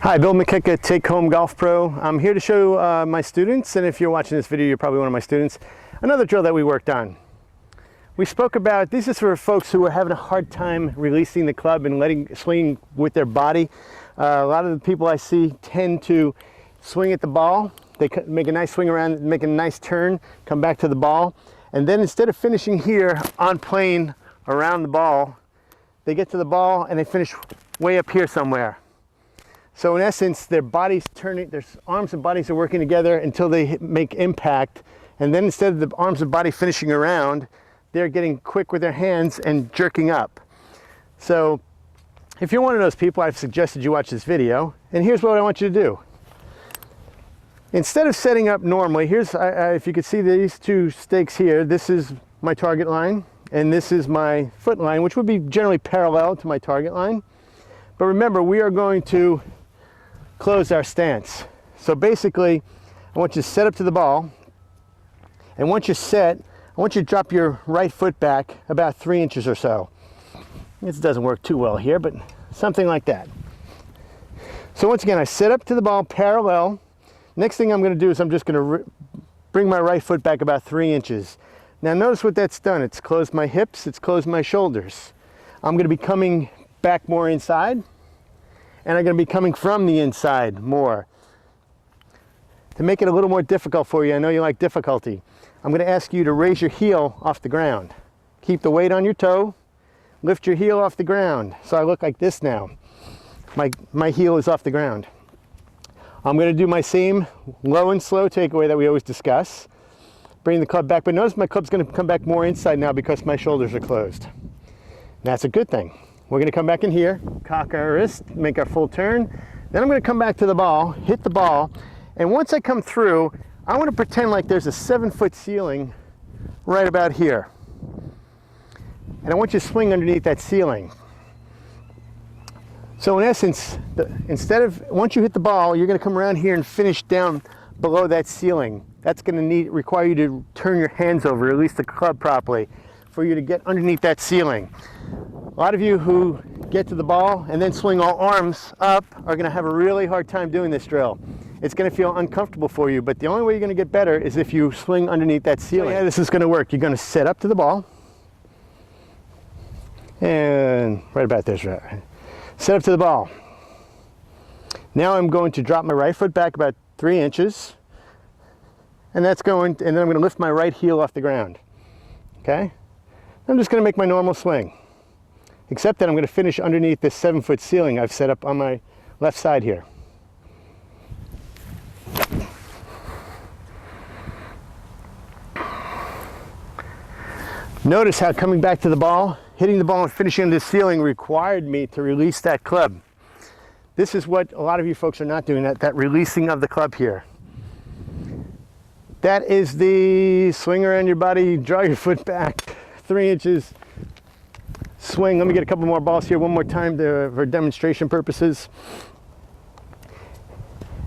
Hi, Bill McKicka, Take Home Golf Pro. I'm here to show my students, and if you're watching this video, you're probably one of my students, another drill that we worked on. We spoke about, this is for folks who are having a hard time releasing the club and swinging with their body. A lot of the people I see tend to swing at the ball. They make a nice swing around, make a nice turn, come back to the ball, and then instead of finishing here on plane around the ball, they get to the ball and they finish way up here somewhere. So in essence, their bodies turning, their arms and bodies are working together until they make impact. And then instead of the arms and body finishing around, they're getting quick with their hands and jerking up. So if you're one of those people, I've suggested you watch this video. And here's what I want you to do. Instead of setting up normally, here's, if you could see these two stakes here, this is my target line, and this is my foot line, which would be generally parallel to my target line. But remember, we are going to close our stance. So basically, I want you to set up to the ball, and once you're set, I want you to drop your right foot back about 3 inches or so. This doesn't work too well here, but something like that. So once again, I set up to the ball parallel. Next thing I'm going to do is I'm just going to bring my right foot back about 3 inches. Now notice what that's done. It's closed my hips, it's closed my shoulders. I'm going to be coming back more inside, and I'm going to be coming from the inside more. To make it a little more difficult for you, I know you like difficulty, I'm going to ask you to raise your heel off the ground. Keep the weight on your toe, lift your heel off the ground. So I look like this now. My heel is off the ground. I'm going to do my same low and slow takeaway that we always discuss. Bring the club back, but notice my club's going to come back more inside now because my shoulders are closed. That's a good thing. We're going to come back in here, cock our wrist, make our full turn. Then I'm going to come back to the ball, hit the ball, and once I come through, I want to pretend like there's a 7-foot ceiling right about here. And I want you to swing underneath that ceiling. So in essence, once you hit the ball, you're going to come around here and finish down below that ceiling. That's going to require you to turn your hands over, release the club properly, for you to get underneath that ceiling. A lot of you who get to the ball and then swing all arms up are going to have a really hard time doing this drill. It's going to feel uncomfortable for you, but the only way you're going to get better is if you swing underneath that ceiling. So yeah, this is going to work. You're going to set up to the ball, and right about this, right? Set up to the ball. Now I'm going to drop my right foot back about 3 inches, and then I'm going to lift my right heel off the ground. Okay? I'm just going to make my normal swing, except that I'm going to finish underneath this 7-foot ceiling I've set up on my left side here. Notice how coming back to the ball, hitting the ball and finishing the ceiling required me to release that club. This is what a lot of you folks are not doing, that releasing of the club here. That is the swing around your body, draw your foot back 3 inches, swing. Let me get a couple more balls here one more time for demonstration purposes.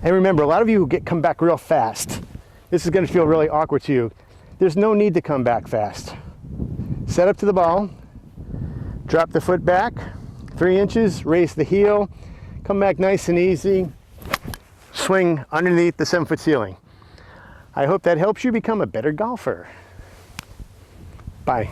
And remember, a lot of you who come back real fast, this is going to feel really awkward to you. There's no need to come back fast. Set up to the ball, drop the foot back 3 inches, raise the heel, come back nice and easy, swing underneath the 7-foot ceiling. I hope that helps you become a better golfer. Bye.